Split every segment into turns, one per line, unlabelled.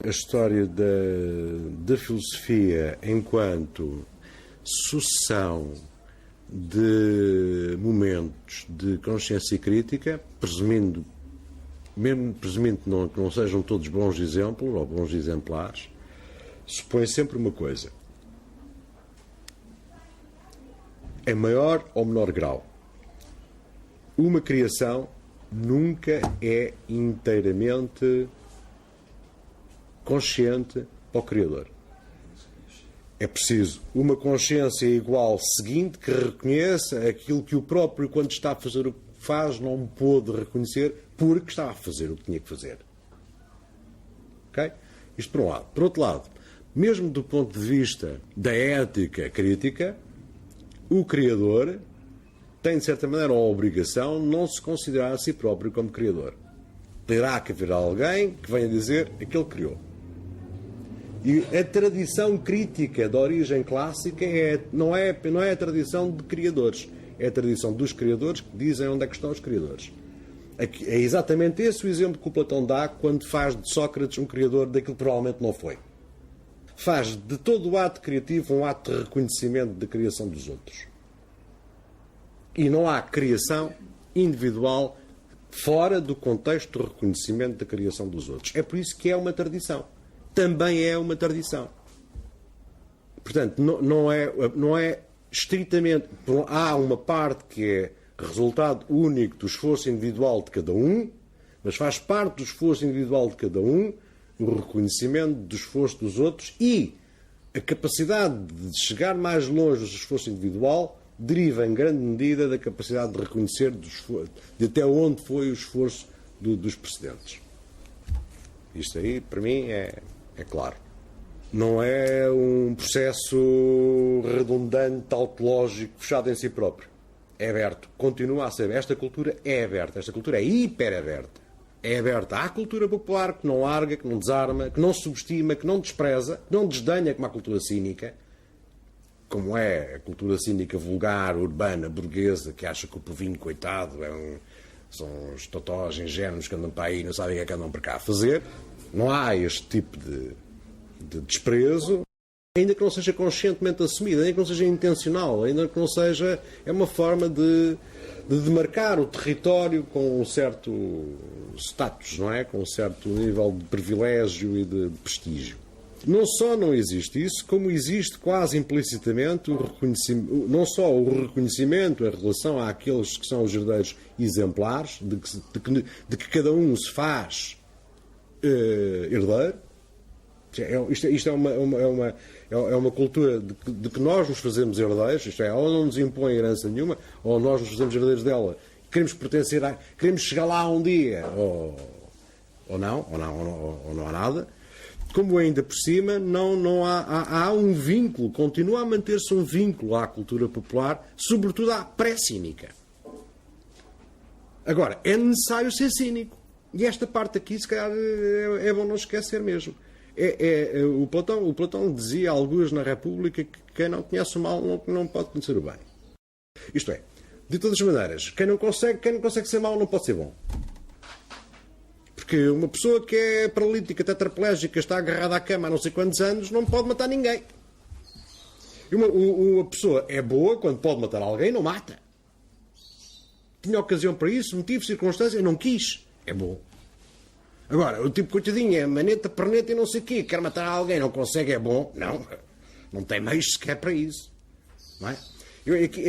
A história da filosofia enquanto sucessão de momentos de consciência crítica, presumindo que não sejam todos bons exemplos ou bons exemplares, supõe sempre uma coisa: em maior ou menor grau, uma criação nunca é inteiramente consciente para o Criador. É preciso uma consciência igual seguinte que reconheça aquilo que o próprio, quando está a fazer o que faz, não pôde reconhecer porque estava a fazer o que tinha que fazer. Ok? Isto por um lado. Por outro lado, mesmo do ponto de vista da ética crítica, o Criador tem, de certa maneira, a obrigação de não se considerar a si próprio como Criador. Terá que haver alguém que venha dizer aquilo que criou. E a tradição crítica de origem clássica não é a tradição de criadores, é a tradição dos criadores que dizem onde é que estão os criadores. É exatamente esse o exemplo que o Platão dá quando faz de Sócrates um criador daquilo que provavelmente não foi. Faz de todo o ato criativo um ato de reconhecimento da criação dos outros. E não há criação individual fora do contexto do reconhecimento da criação dos outros. É por isso que é uma tradição. Também é uma tradição. Portanto, não é estritamente... Há uma parte que é resultado único do esforço individual de cada um, mas faz parte do esforço individual de cada um o reconhecimento do esforço dos outros, e a capacidade de chegar mais longe do esforço individual deriva em grande medida da capacidade de reconhecer de até onde foi o esforço dos precedentes. Isto aí, para mim, é claro. Não é um processo redundante, tautológico, fechado em si próprio. É aberto. Continua a ser. Esta cultura é aberta. Esta cultura é hiper aberta. É aberta à cultura popular, que não larga, que não desarma, que não subestima, que não despreza, que não desdenha como a cultura cínica, como é a cultura cínica vulgar, urbana, burguesa, que acha que o povinho, coitado, são os totós ingênuos que andam para aí e não sabem o que andam para cá a fazer. Não há este tipo de desprezo, ainda que não seja conscientemente assumido, ainda que não seja intencional, ainda que não seja... É uma forma de demarcar o território com um certo status, não é? Com um certo nível de privilégio e de prestígio. Não só não existe isso, como existe quase implicitamente o reconhecimento, não só o reconhecimento em relação àqueles que são os herdeiros exemplares, de que cada um se faz herdeiro. Isto é uma cultura de que nós nos fazemos herdeiros, isto é, ou não nos impõe herança nenhuma, ou nós nos fazemos herdeiros dela. Queremos chegar lá um dia, ou não há nada. Como ainda por cima não há um vínculo, continua a manter-se um vínculo à cultura popular, sobretudo à pré-cínica. Agora, é necessário ser cínico. E esta parte aqui, se calhar, é bom não esquecer mesmo. O Platão dizia alguns na República que quem não conhece o mal não pode conhecer o bem. Isto é, de todas as maneiras, quem não consegue ser mau não pode ser bom. Porque uma pessoa que é paralítica, tetraplégica, está agarrada à cama há não sei quantos anos, não pode matar ninguém. E uma pessoa é boa quando pode matar alguém, não mata. Tinha ocasião para isso, motivo, circunstância, não quis. É bom. Agora, o tipo coitadinho é maneta, perneta e não sei o quê, quer matar alguém, não consegue, é bom. Não tem meios sequer para isso. Não é?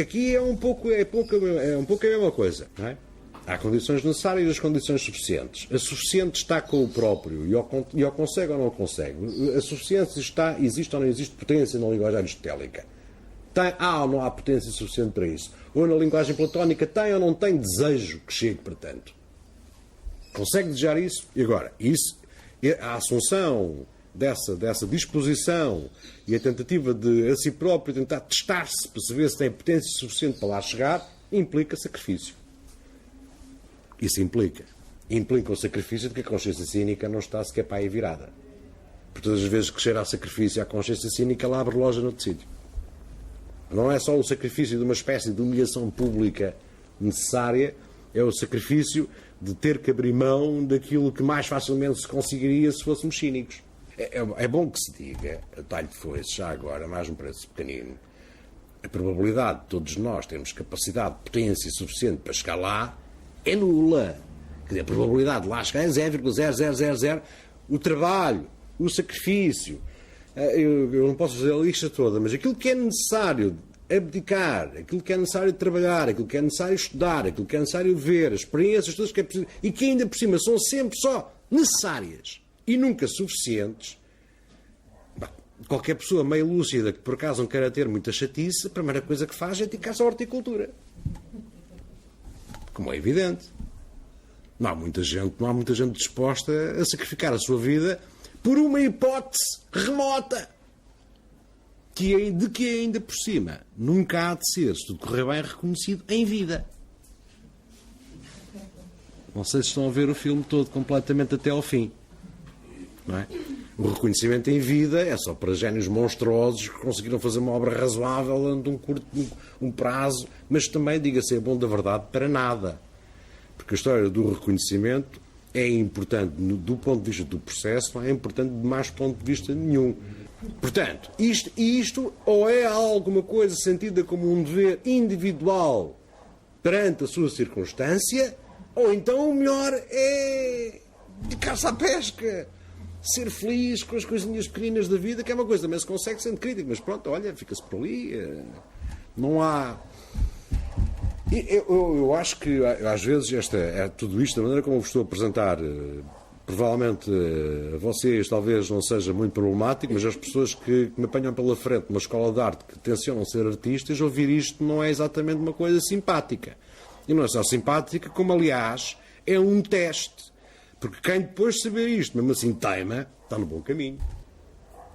Aqui é um pouco a mesma coisa. Não é? Há condições necessárias e as condições suficientes. A suficiente está com o próprio e ou consegue ou não consegue. A suficiência existe ou não existe potência na linguagem aristotélica. Há ou não há potência suficiente para isso. Ou na linguagem platónica tem ou não tem desejo que chegue para tanto. Consegue desejar isso? E agora, a assunção dessa disposição e a tentativa de a si próprio tentar testar-se para saber se tem potência suficiente para lá chegar, implica sacrifício. Isso implica o sacrifício de que a consciência cínica não está sequer para aí virada. Por todas as vezes que cheira a sacrifício à consciência cínica, ela abre loja noutro sítio. Não é só o sacrifício de uma espécie de humilhação pública necessária, é o sacrifício de ter que abrir mão daquilo que mais facilmente se conseguiria se fôssemos cínicos. É bom que se diga, a talho de foice, já agora, mais um preço pequenino, a probabilidade de todos nós termos capacidade, potência suficiente para chegar lá é nula. Quer dizer, a probabilidade de lá chegar é 0,0000. O trabalho, o sacrifício, eu não posso fazer a lista toda, mas aquilo que é necessário abdicar, aquilo que é necessário trabalhar, aquilo que é necessário estudar, aquilo que é necessário ver, as experiências todas que é preciso, e que ainda por cima são sempre só necessárias e nunca suficientes. Qualquer pessoa meio lúcida que por acaso não queira ter muita chatice, a primeira coisa que faz é dedicar-se à horticultura. Como é evidente. Não há muita gente disposta a sacrificar a sua vida por uma hipótese remota de que ainda por cima nunca há de ser, se tudo correr bem, reconhecido em vida. Não sei se estão a ver o filme todo completamente até ao fim. Não é? O reconhecimento em vida é só para génios monstruosos que conseguiram fazer uma obra razoável durante um prazo, mas também, diga-se, é bom da verdade para nada. Porque a história do reconhecimento é importante do ponto de vista do processo, não é importante de mais ponto de vista nenhum. Portanto, isto ou é alguma coisa sentida como um dever individual perante a sua circunstância, ou então o melhor é dedicar-se à pesca, ser feliz com as coisinhas pequeninas da vida, que é uma coisa também se consegue sendo crítico, mas pronto, olha, fica-se por ali, não há... Eu acho que às vezes tudo isto, da maneira como eu vos estou a apresentar, provavelmente a vocês talvez não seja muito problemático, mas as pessoas que me apanham pela frente numa escola de arte que tencionam ser artistas, ouvir isto não é exatamente uma coisa simpática. E não é só simpática, como aliás é um teste. Porque quem depois de saber isto, mesmo assim teima, está no bom caminho.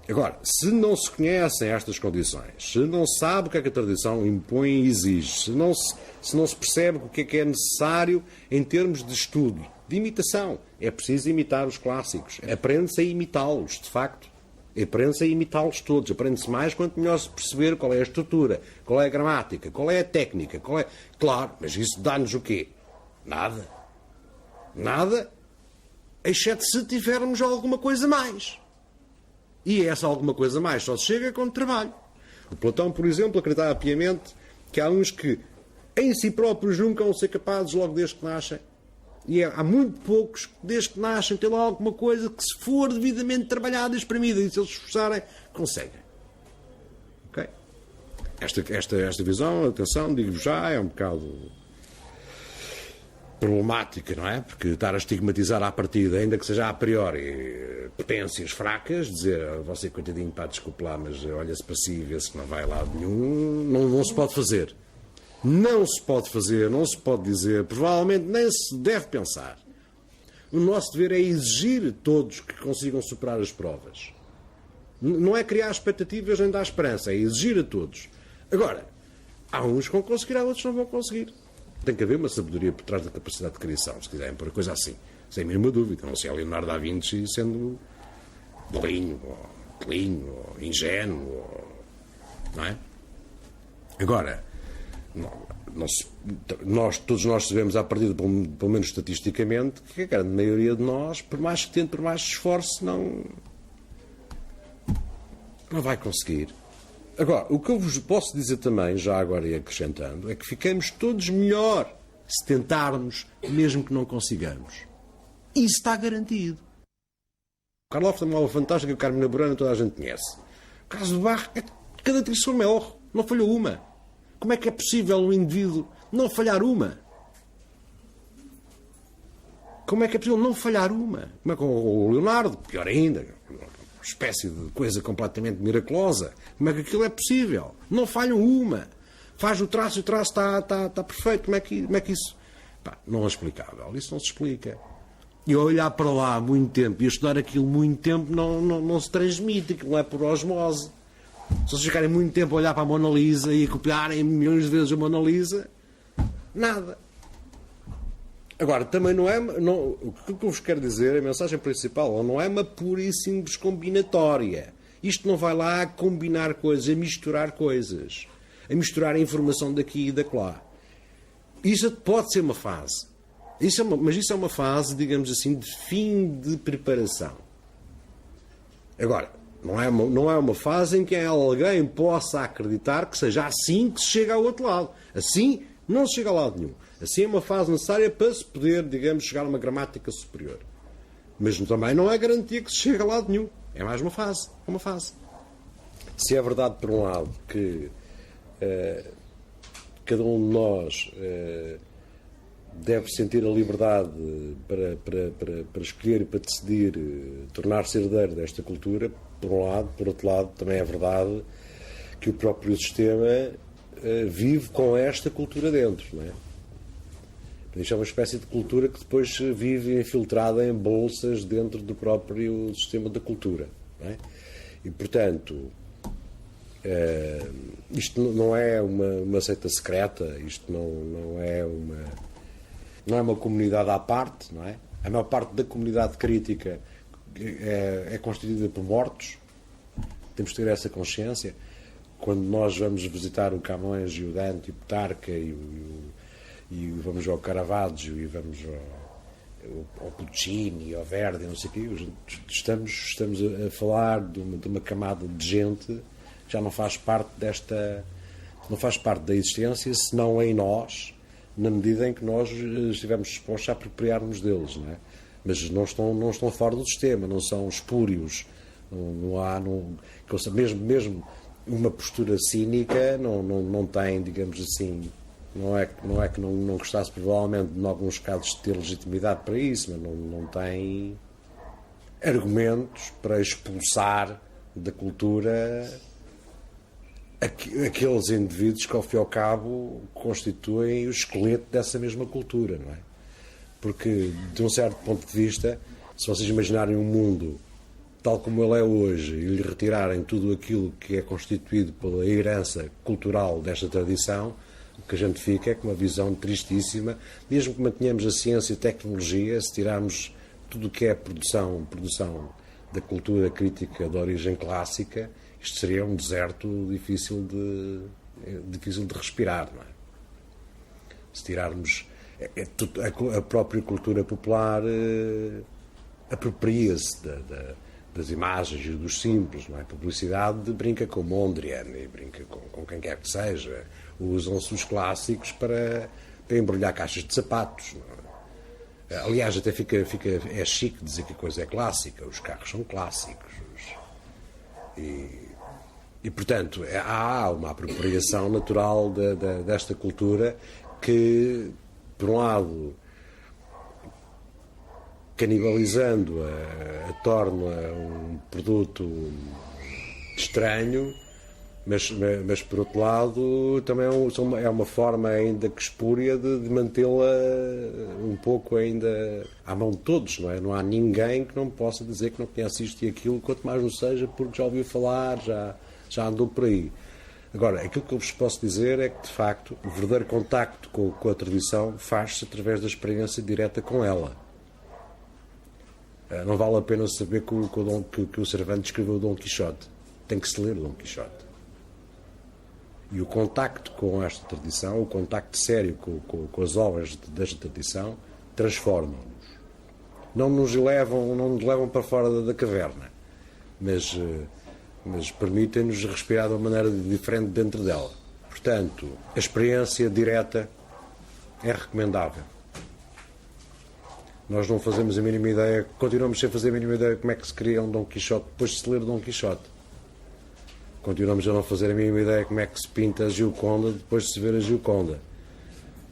Agora, se não se conhecem estas condições, se não se sabe o que é que a tradição impõe e exige, se não se percebe o que é necessário em termos de estudo, de imitação, é preciso imitar os clássicos. Aprende-se a imitá-los, de facto. Aprende-se a imitá-los todos. Aprende-se mais quanto melhor se perceber qual é a estrutura, qual é a gramática, qual é a técnica, qual é... Claro, mas isso dá-nos o quê? Nada. Nada, exceto se tivermos alguma coisa mais. E essa alguma coisa mais só se chega com trabalho. O Platão, por exemplo, acreditava piamente que há uns que em si próprios nunca vão ser capazes logo desde que nascem. E há muito poucos que desde que nascem têm lá alguma coisa que, se for devidamente trabalhada e espremida, e se eles se esforçarem, conseguem. Ok? Esta visão, atenção, digo-vos já, é um bocado problemática, não é? Porque estar a estigmatizar à partida, ainda que seja a priori, potências fracas, dizer, você coitadinho, pá, desculpe lá, mas olha-se para si e vê-se que não vai lá nenhum, não se pode fazer. Não se pode fazer, não se pode dizer, provavelmente nem se deve pensar. O nosso dever é exigir a todos que consigam superar as provas. Não é criar expectativas nem dar esperança, é exigir a todos. Agora, há uns que vão conseguir, há outros que não vão conseguir. Tem que haver uma sabedoria por trás da capacidade de criação, se quiserem pôr a coisa assim. Sem mínima dúvida. Não sei, Leonardo da Vinci sendo bolinho, ou ingênuo, não é? Agora, todos nós sabemos à partida, pelo menos estatisticamente, que a grande maioria de nós, por mais que tente, por mais que se esforce, não vai conseguir. Agora, o que eu vos posso dizer também, já agora e acrescentando, é que ficamos todos melhor se tentarmos, mesmo que não consigamos. Isso está garantido. O Karloff tem uma aula fantástica, o Carmina Burana toda a gente conhece. O caso do Bach, cada trição melhor, não falhou uma. Como é que é possível um indivíduo não falhar uma? Como é que é possível não falhar uma? Como é que o Leonardo, pior ainda, uma espécie de coisa completamente miraculosa, como é que aquilo é possível? Não falham uma. Faz o traço e o traço está perfeito. Como é que isso... Pá, não é explicável. Isso não se explica. E olhar para lá muito tempo e estudar aquilo muito tempo não se transmite. Aquilo não é por osmose. Se vocês ficarem muito tempo a olhar para a Mona Lisa e a copiarem milhões de vezes a Mona Lisa, nada. Agora, também não é... o que eu vos quero dizer, a mensagem principal, não é uma pura e simples combinatória. Isto não vai lá a combinar coisas, a misturar coisas. A misturar a informação daqui e daquela. Isso pode ser uma fase. Mas isso é uma fase, digamos assim, de fim de preparação. Agora, não é uma fase em que alguém possa acreditar que seja assim que se chega ao outro lado. Assim não se chega a lado nenhum. Assim é uma fase necessária para se poder, digamos, chegar a uma gramática superior. Mas também não é garantia que se chegue a lado nenhum. É mais uma fase. É uma fase. Se é verdade, por um lado, que cada um de nós deve sentir a liberdade para escolher e para decidir tornar-se herdeiro desta cultura, por um lado, por outro lado, também é verdade que o próprio sistema vive com esta cultura dentro, não é? Isto é uma espécie de cultura que depois vive infiltrada em bolsas dentro do próprio sistema da cultura, não é? E, portanto, isto não é uma seita secreta, isto não é uma comunidade à parte, não é? A maior parte da comunidade crítica é constituída por mortos. Temos de ter essa consciência. Quando nós vamos visitar o Camões e o Dante e o Petrarca e vamos ao Caravaggio e vamos ao Puccini, ao Verdi, não sei o quê, estamos a falar de uma camada de gente que já não faz parte da existência, senão em nós, na medida em que nós estivemos dispostos a apropriar-nos deles, não é? Mas não estão fora do sistema, não são espúrios, mesmo uma postura cínica não tem, digamos assim, não é que não gostasse provavelmente em alguns casos de ter legitimidade para isso, mas não tem argumentos para expulsar da cultura aqueles indivíduos que, ao fim e ao cabo, constituem o esqueleto dessa mesma cultura, não é? Porque, de um certo ponto de vista, se vocês imaginarem um mundo tal como ele é hoje e lhe retirarem tudo aquilo que é constituído pela herança cultural desta tradição, o que a gente fica é com uma visão tristíssima. Mesmo que mantenhamos a ciência e a tecnologia, se tirarmos tudo o que é produção da cultura crítica de origem clássica, isto seria um deserto difícil de respirar, não é? Se tirarmos a própria cultura popular, apropria-se das imagens e dos símbolos, não é? A publicidade brinca com Mondrian e brinca com quem quer que seja. Usam-se os clássicos para embrulhar caixas de sapatos, não é? Aliás, até é chique dizer que a coisa é clássica. Os carros são clássicos. E portanto, há uma apropriação natural desta cultura que, por um lado, canibalizando-a, torna um produto estranho, mas por outro lado também é uma forma ainda que espúria de mantê-la um pouco ainda à mão de todos, não é? Não há ninguém que não possa dizer que não conhece isto e aquilo, quanto mais não seja porque já ouviu falar, já andou por aí. Agora, aquilo que eu vos posso dizer é que, de facto, o verdadeiro contacto com a tradição faz-se através da experiência direta com ela. Não vale a pena saber que o Cervantes escreveu Dom Quixote. Tem que se ler Dom Quixote. E o contacto com esta tradição, o contacto sério com as obras desta tradição, transformam-nos. Não nos levam para fora da caverna, mas permitem-nos respirar de uma maneira diferente dentro dela. Portanto, a experiência direta é recomendável. Nós não fazemos a mínima ideia, continuamos sem fazer a mínima ideia de como é que se cria um Dom Quixote depois de se ler Dom Quixote. Continuamos a não fazer a mínima ideia de como é que se pinta a Gioconda depois de se ver a Gioconda.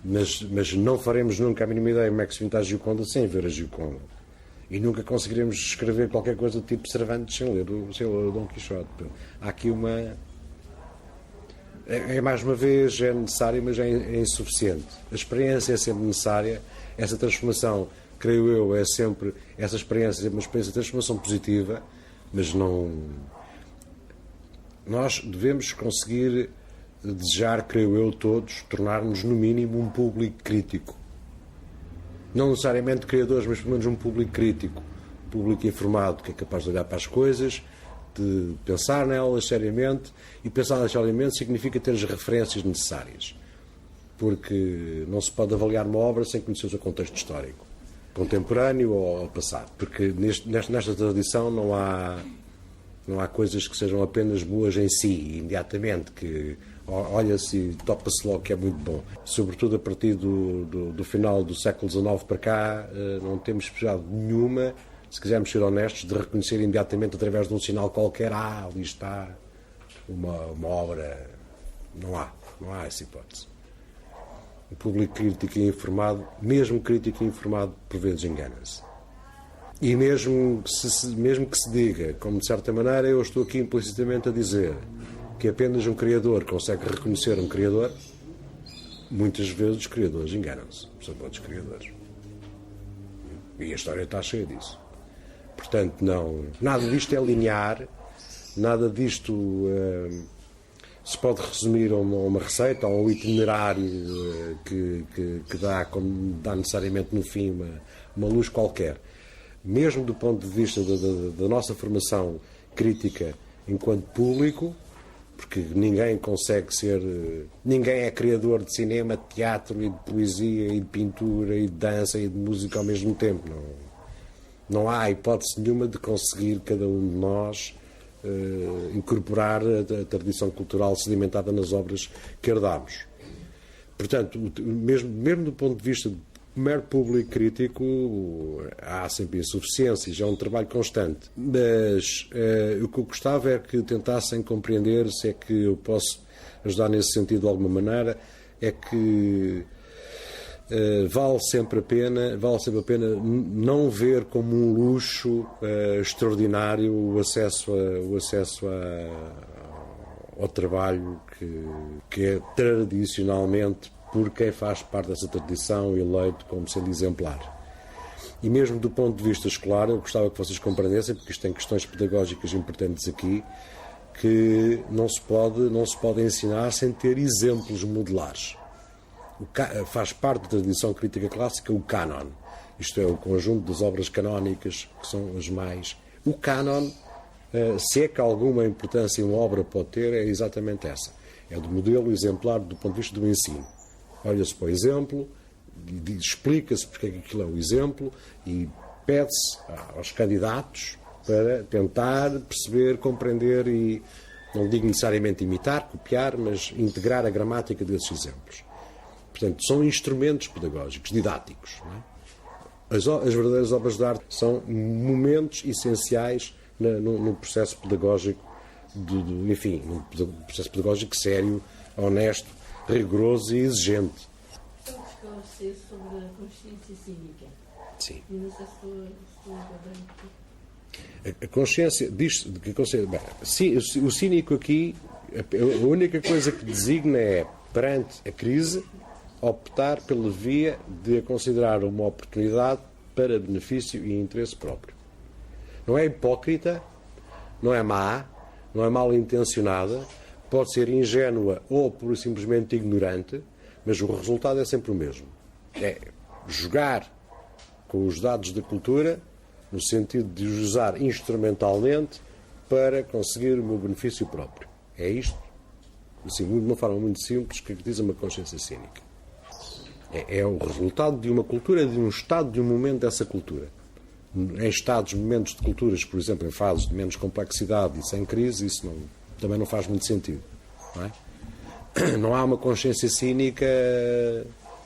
Mas não faremos nunca a mínima ideia de como é que se pinta a Gioconda sem ver a Gioconda. E nunca conseguiremos escrever qualquer coisa do tipo Cervantes sem ler o Dom Quixote. Há aqui uma... mais uma vez, é necessário, mas é insuficiente. A experiência é sempre necessária. Essa transformação, creio eu, é sempre... Essa experiência é uma experiência de transformação positiva, mas não... Nós devemos conseguir desejar, creio eu, todos, tornar-nos, no mínimo, um público crítico. Não necessariamente criadores, mas pelo menos um público crítico. Um público informado, que é capaz de olhar para as coisas, de pensar nelas seriamente, e pensar nelas seriamente significa ter as referências necessárias. Porque não se pode avaliar uma obra sem conhecer o seu contexto histórico, contemporâneo ou passado. Porque nesta tradição não há Não há coisas que sejam apenas boas em si, imediatamente, que olha-se e topa-se logo que é muito bom. Sobretudo a partir do final do século XIX para cá, não temos possibilidade nenhuma, se quisermos ser honestos, de reconhecer imediatamente através de um sinal qualquer, ali está uma obra. Não há essa hipótese. O público crítico e informado, mesmo crítico e informado, por vezes engana-se. E mesmo que se diga, como de certa maneira eu estou aqui implicitamente a dizer, que apenas um criador consegue reconhecer um criador, muitas vezes os criadores enganam-se. São todos criadores. E a história está cheia disso. Portanto, nada disto é linear, nada disto se pode resumir a uma receita ou a um itinerário que dá necessariamente no fim uma luz qualquer. Mesmo do ponto de vista da nossa formação crítica enquanto público, porque ninguém é criador de cinema, de teatro e de poesia e de pintura e de dança e de música ao mesmo tempo. Não há hipótese nenhuma de conseguir cada um de nós incorporar a tradição cultural sedimentada nas obras que herdamos. Portanto, mesmo do ponto de vista mero público crítico, há sempre insuficiências, é um trabalho constante. Mas o que eu gostava é que tentassem compreender, se é que eu posso ajudar nesse sentido de alguma maneira, é que vale sempre a pena não ver como um luxo extraordinário o acesso ao trabalho que é tradicionalmente, por quem faz parte dessa tradição, eleito como sendo exemplar. E mesmo do ponto de vista escolar, eu gostava que vocês compreendessem, porque isto tem questões pedagógicas importantes aqui, que não se pode ensinar sem ter exemplos modelares. Faz parte da tradição crítica clássica o cânon. Isto é, o conjunto das obras canónicas, que são as mais... O cânon, se é que alguma importância uma obra pode ter, é exatamente essa. É do modelo exemplar do ponto de vista do ensino. Olha-se para o exemplo, explica-se porque é que aquilo é o exemplo e pede-se aos candidatos para tentar perceber, compreender e, não digo necessariamente imitar, copiar, mas integrar a gramática desses exemplos. Portanto, são instrumentos pedagógicos, didáticos. Não é? As verdadeiras obras de arte são momentos essenciais no processo pedagógico, enfim, num processo pedagógico sério, honesto, rigoroso e exigente.
Eu gostava de ser sobre a consciência cínica.
Sim.
E não sei se estou enquadrando aqui.
A consciência diz que o cínico aqui, a única coisa que designa é, perante a crise, optar pela via de a considerar uma oportunidade para benefício e interesse próprio. Não é hipócrita, não é má, não é mal intencionada, pode ser ingênua ou pura e simplesmente ignorante, mas o resultado é sempre o mesmo. É jogar com os dados da cultura no sentido de os usar instrumentalmente para conseguir o meu benefício próprio. É isto, assim, de uma forma muito simples, que caracteriza uma consciência cínica. É o resultado de uma cultura, de um estado, de um momento dessa cultura. Em estados, momentos de culturas, por exemplo, em fases de menos complexidade e sem crise, isso também não faz muito sentido. Não é? Não há uma consciência cínica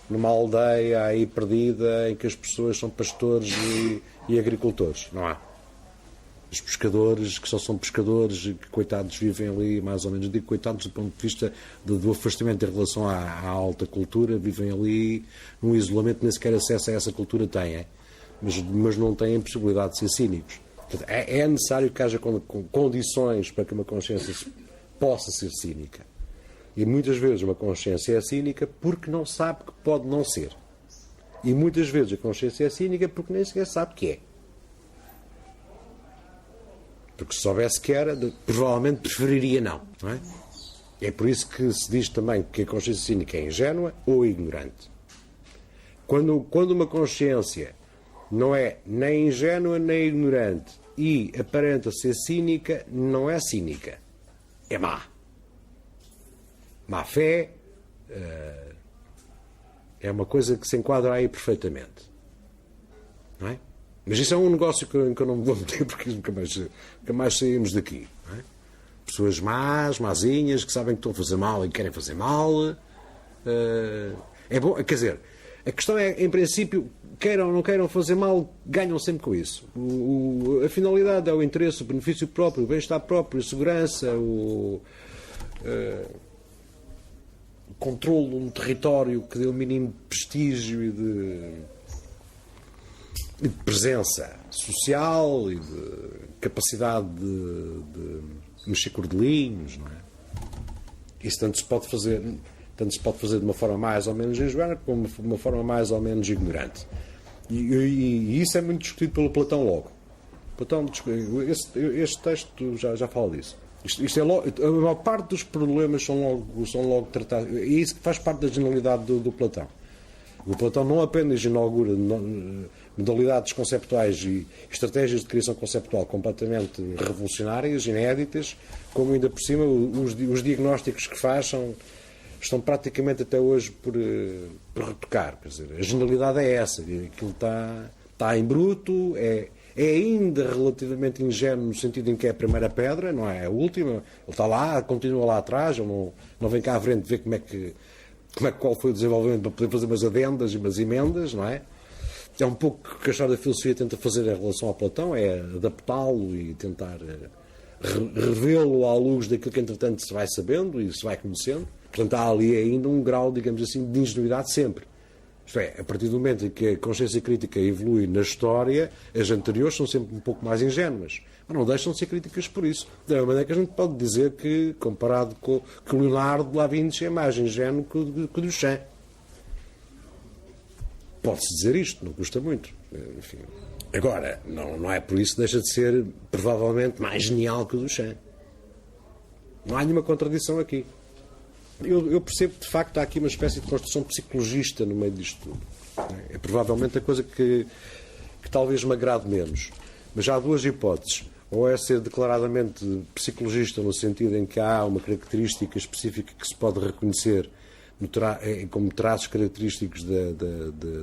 numa aldeia aí perdida em que as pessoas são pastores e agricultores. Não há. Os pescadores, que só são pescadores, que coitados vivem ali, mais ou menos, digo coitados do ponto de vista do afastamento em relação à alta cultura, vivem ali num isolamento, nem sequer acesso a essa cultura têm, mas não têm possibilidade de ser cínicos. Portanto, é necessário que haja condições para que uma consciência possa ser cínica. E muitas vezes uma consciência é cínica porque não sabe que pode não ser. E muitas vezes a consciência é cínica porque nem sequer sabe que é. Porque se soubesse que era, provavelmente preferiria não é? É por isso que se diz também que a consciência cínica é ingênua ou ignorante. Quando uma consciência não é nem ingênua nem ignorante e aparenta ser cínica, não é cínica, é má. Má fé é uma coisa que se enquadra aí perfeitamente. Não é? Mas isso é um negócio em que eu não me vou meter, porque nunca mais saímos daqui. Não é? Pessoas mazinhas, que sabem que estão a fazer mal e querem fazer mal. É bom, quer dizer, a questão é, em princípio, queiram ou não queiram fazer mal, ganham sempre com isso. A finalidade é o interesse, o benefício próprio, o bem-estar próprio, a segurança, o controle de um território que dê o mínimo de prestígio e de presença social e de capacidade de mexer cordelinhos, não é? Isso tanto se pode fazer de uma forma mais ou menos ingênua como de uma forma mais ou menos ignorante. E isso é muito discutido pelo Platão logo. Platão, este texto já fala disso. Isto é logo, a maior parte dos problemas são logo tratados. E isso faz parte da genialidade do Platão. O Platão não apenas inaugura modalidades conceptuais e estratégias de criação conceptual completamente revolucionárias, inéditas, como ainda por cima os diagnósticos que faz estão praticamente até hoje por retocar. Quer dizer, a genialidade é essa. Aquilo está em bruto, é ainda relativamente ingênuo no sentido em que é a primeira pedra, não é a última. Ele está lá, continua lá atrás, ele não vem cá à frente ver qual foi o desenvolvimento para poder fazer umas adendas e umas emendas, não é? É um pouco o que a história da filosofia tenta fazer em relação ao Platão, é adaptá-lo e tentar revê-lo à luz daquilo que entretanto se vai sabendo e se vai conhecendo. Portanto, há ali ainda um grau, digamos assim, de ingenuidade sempre. Isto é, a partir do momento em que a consciência crítica evolui na história, as anteriores são sempre um pouco mais ingênuas. Mas não deixam de ser críticas por isso. Da mesma maneira que a gente pode dizer que, comparado com que o Leonardo da Vinci é mais ingênuo que o Duchamp. Pode-se dizer isto, não custa muito. Enfim. Agora, não é por isso que deixa de ser, provavelmente, mais genial que o Duchamp. Não há nenhuma contradição aqui. Eu percebo que, de facto, há aqui uma espécie de construção psicologista no meio disto tudo. É provavelmente a coisa que talvez me agrade menos. Mas há duas hipóteses. Ou é ser declaradamente psicologista no sentido em que há uma característica específica que se pode reconhecer como traços característicos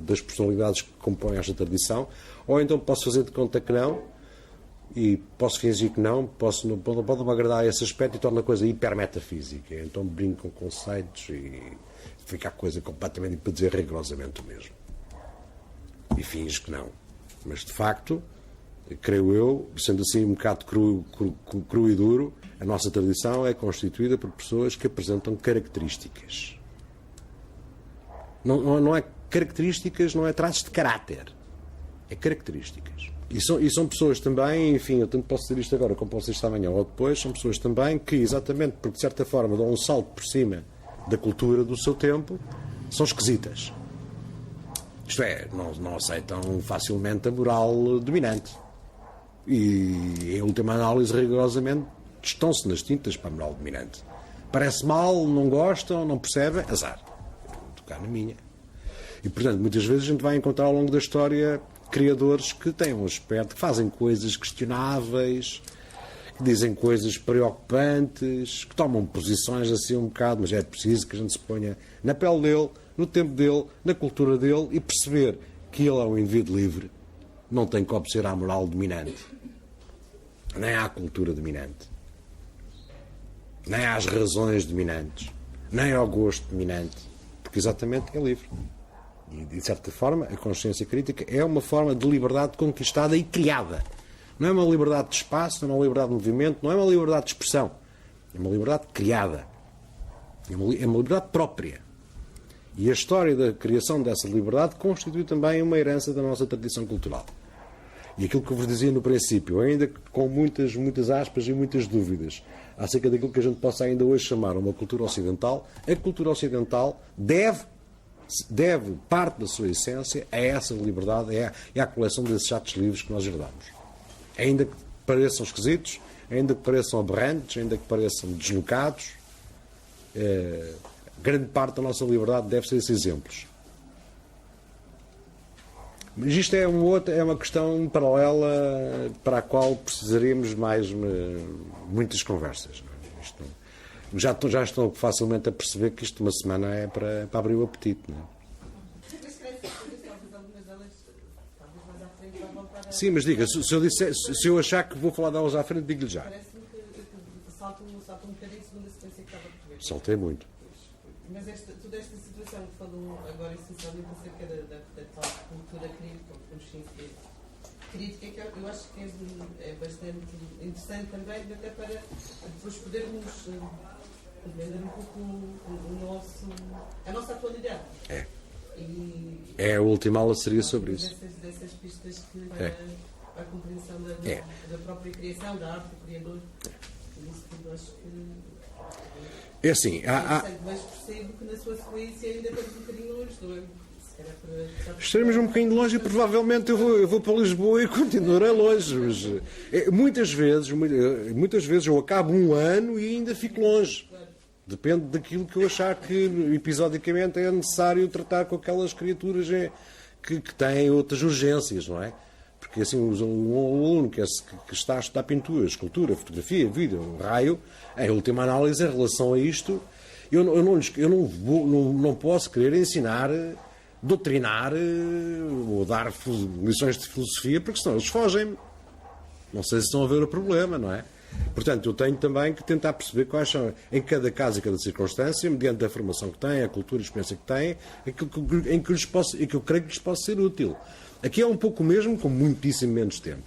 das personalidades que compõem esta tradição, ou então posso fazer de conta que não, e posso fingir que não pode-me agradar esse aspecto e torna a coisa hipermetafísica. Então brinco com conceitos e fica a coisa completamente, para dizer rigorosamente o mesmo. E finge que não. Mas, de facto, creio eu, sendo assim um bocado cru e duro, a nossa tradição é constituída por pessoas que apresentam características. Não é características, não é traços de caráter. É características. E são pessoas também, enfim, eu tanto posso dizer isto agora como posso dizer isto amanhã ou depois, são pessoas também que, exatamente porque de certa forma dão um salto por cima da cultura do seu tempo, são esquisitas. Isto é, não aceitam facilmente a moral dominante. E, em última análise, rigorosamente, estão-se nas tintas para a moral dominante. Parece mal, não gostam, não percebem, azar. Vou tocar na minha. E, portanto, muitas vezes a gente vai encontrar ao longo da história criadores que têm um aspecto, que fazem coisas questionáveis, que dizem coisas preocupantes, que tomam posições assim um bocado, mas é preciso que a gente se ponha na pele dele, no tempo dele, na cultura dele e perceber que ele é um indivíduo livre, não tem que obedecer à moral dominante, nem à cultura dominante, nem às razões dominantes, nem ao gosto dominante, porque exatamente é livre. E, de certa forma, a consciência crítica é uma forma de liberdade conquistada e criada. Não é uma liberdade de espaço, não é uma liberdade de movimento, não é uma liberdade de expressão. É uma liberdade criada. É uma liberdade própria. E a história da criação dessa liberdade constitui também uma herança da nossa tradição cultural. E aquilo que eu vos dizia no princípio, ainda com muitas aspas e muitas dúvidas acerca daquilo que a gente possa ainda hoje chamar uma cultura ocidental, a cultura ocidental deve parte da sua essência a essa liberdade, é a coleção desses atos livres que nós herdamos. Ainda que pareçam esquisitos, ainda que pareçam aberrantes, ainda que pareçam deslocados, grande parte da nossa liberdade deve ser esses exemplos. Mas isto é uma questão paralela para a qual precisaríamos mais muitas conversas. Já estou facilmente a perceber que isto uma semana é para abrir o apetite. Não é? Sim, mas diga, se eu achar que vou falar delas à frente, digo-lhe já.
Parece-me que salta um bocadinho segundo a sequência que estava a perceber.
Saltei muito.
Mas toda esta situação que falou agora essencialmente acerca da tal cultura crítica, ou consciência crítica, que eu acho que é bastante interessante também, até para depois podermos entender um pouco a nossa atualidade.
É.
E
A última aula seria sobre isso.
Dessas pistas que para a compreensão da própria criação, da arte do criador. E isso tudo acho que
é assim,
mas percebo que na sua sequência ainda estamos um bocadinho longe, não é?
Estaremos um bocadinho longe e provavelmente eu vou para Lisboa e continuarei longe. Mas, muitas vezes eu acabo um ano e ainda fico longe. Depende daquilo que eu achar que episodicamente é necessário tratar com aquelas criaturas que têm outras urgências, não é? Porque assim, um aluno que está a estudar pintura, escultura, fotografia, vídeo, raio, em última análise, em relação a isto, eu não posso querer ensinar, doutrinar ou dar lições de filosofia, porque senão eles fogem-me. Não sei se estão a ver o problema, não é? Portanto, eu tenho também que tentar perceber quais são, em cada caso e cada circunstância, mediante a formação que têm, a cultura e a experiência que têm, em que eu creio que lhes possa ser útil. Aqui é um pouco o mesmo, com muitíssimo menos tempo.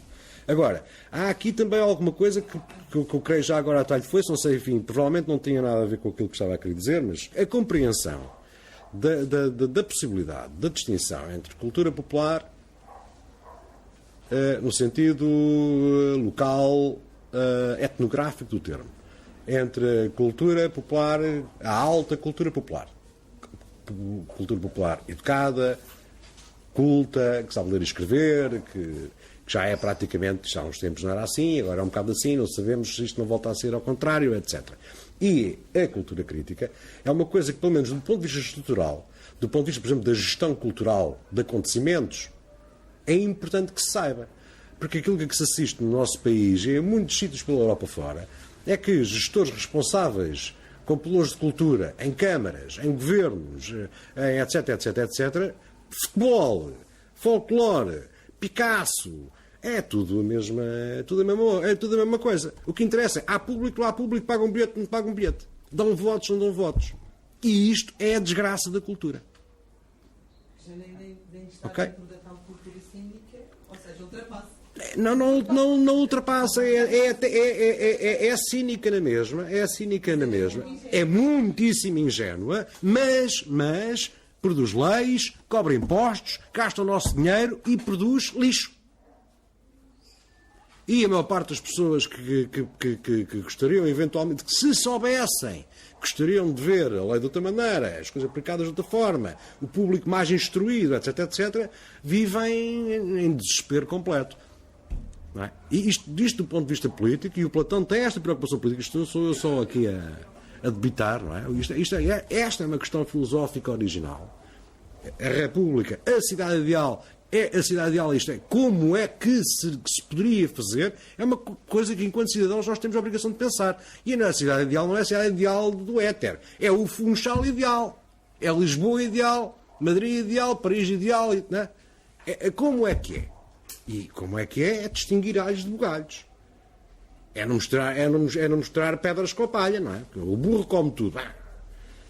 Agora, há aqui também alguma coisa que eu creio já agora a talho de foice, não sei, enfim, provavelmente não tinha nada a ver com aquilo que estava a querer dizer, mas a compreensão da possibilidade da distinção entre cultura popular, no sentido local, etnográfico do termo, entre cultura popular, a alta cultura popular educada, culta, que sabe ler e escrever, que já é praticamente, já há uns tempos não era assim, agora é um bocado assim, não sabemos se isto não volta a ser ao contrário, etc. E a cultura crítica é uma coisa que, pelo menos do ponto de vista estrutural, do ponto de vista, por exemplo, da gestão cultural de acontecimentos, é importante que se saiba. Porque aquilo que se assiste no nosso país e em muitos sítios pela Europa fora é que gestores responsáveis com pelouros de cultura em câmaras, em governos, em etc, futebol, folclore, Picasso, é tudo a mesma coisa. O que interessa é, há público, não há público, pagam um bilhete, não pagam um bilhete. Dão votos, não dão votos. E isto é a desgraça da cultura.
Já nem está dentro da tal cultura cínica, ou seja, ultrapassa.
Não ultrapassa, é cínica na mesma, é muitíssimo ingênua, mas produz leis, cobra impostos, gasta o nosso dinheiro e produz lixo. E a maior parte das pessoas que gostariam, eventualmente, que se soubessem, gostariam de ver a lei de outra maneira, as coisas aplicadas de outra forma, o público mais instruído, etc, vivem em desespero completo. Não é? E isto do ponto de vista político, e o Platão tem esta preocupação política, isto não sou eu só aqui a debitar, não é? Esta é uma questão filosófica original. A República, a cidade ideal, isto é, como é que se poderia fazer, é uma coisa que, enquanto cidadãos, nós temos a obrigação de pensar. E a cidade ideal não é a cidade ideal do éter, é o Funchal ideal, é Lisboa ideal, Madrid ideal, Paris ideal, não é? Como é que é? E como é que é? É distinguir alhos de bugalhos. É não mostrar pedras com a palha, não é? O burro come tudo.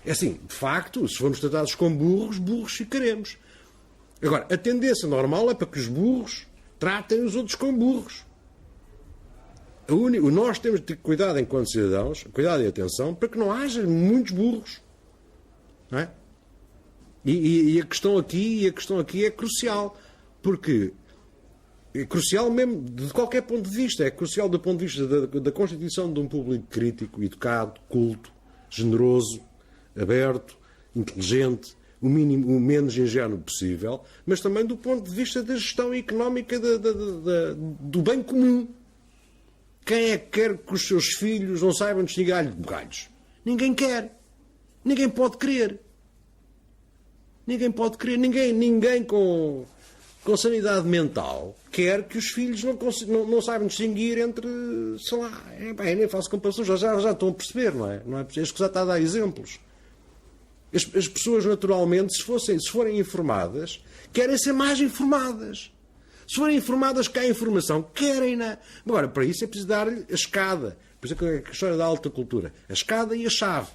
É assim, de facto, se formos tratados como burros ficaremos. Agora, a tendência normal é para que os burros tratem os outros como burros. Nós temos de ter cuidado enquanto cidadãos, cuidado e atenção, para que não haja muitos burros. Não é? E a questão aqui é crucial, porque é crucial mesmo de qualquer ponto de vista. É crucial do ponto de vista da constituição de um público crítico, educado, culto, generoso, aberto, inteligente, o menos ingênuo possível, mas também do ponto de vista da gestão económica do bem comum. Quem é que quer que os seus filhos não saibam distinguir alho de bugalhos? Ninguém quer. Ninguém pode querer. Ninguém com sanidade mental quer que os filhos não saibam distinguir entre, sei lá, nem faço comparações, já estão a perceber, não é? Não é preciso que já está a dar exemplos. As pessoas, naturalmente, se forem informadas, querem ser mais informadas. Se forem informadas que há informação, querem-na. Agora, para isso é preciso dar-lhe a escada. Por isso é que a história da alta cultura. A escada e a chave.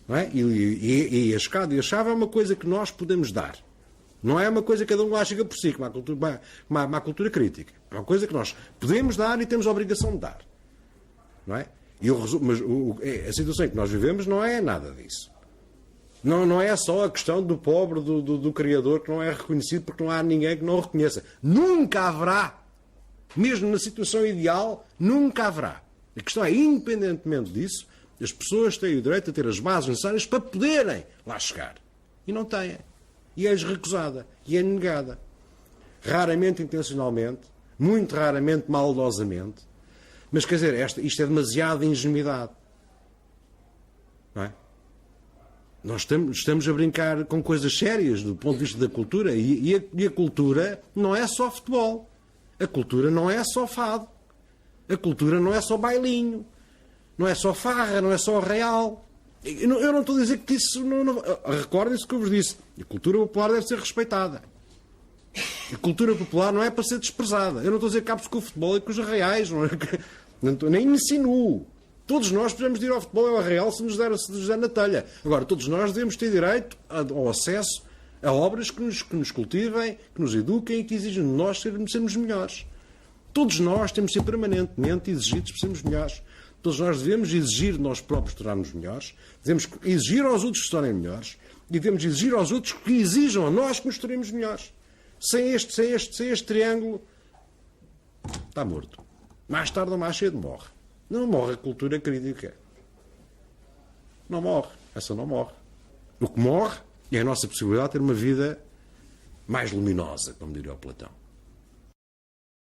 Não é? E a escada e a chave é uma coisa que nós podemos dar. Não é uma coisa que cada um lá chega por si, como a cultura crítica. É uma coisa que nós podemos dar e temos a obrigação de dar. Não é? Mas a situação em que nós vivemos não é nada disso. Não é só a questão do pobre, do criador, que não é reconhecido porque não há ninguém que não o reconheça. Nunca haverá. Mesmo na situação ideal, nunca haverá. A questão é, independentemente disso, as pessoas têm o direito a ter as bases necessárias para poderem lá chegar. E não têm. E é-lhes recusada. E é negada. Raramente intencionalmente, muito raramente maldosamente. Mas, quer dizer, isto é demasiada ingenuidade. Não é? Nós estamos a brincar com coisas sérias do ponto de vista da cultura. E a cultura não é só futebol. A cultura não é só fado. A cultura não é só bailinho. Não é só farra, não é só real. Eu não estou a dizer que isso... Recordem-se o que eu vos disse. A cultura popular deve ser respeitada. A cultura popular não é para ser desprezada. Eu não estou a dizer que cabe-se com o futebol e com os reais. Nem me insinuo. Todos nós podemos ir ao futebol ou ao real se nos der na telha. Agora, todos nós devemos ter direito ao acesso a obras que nos cultivem, que nos eduquem e que exigem de nós sermos melhores. Todos nós temos de ser permanentemente exigidos para sermos melhores. Todos nós devemos exigir de nós próprios tornarmos melhores, devemos exigir aos outros que se tornem melhores e devemos exigir aos outros que exijam a nós que nos tornemos melhores. Sem este triângulo, está morto. Mais tarde ou mais cedo morre. Não morre a cultura crítica. Não morre. Essa não morre. O que morre é a nossa possibilidade de ter uma vida mais luminosa, como diria o Platão.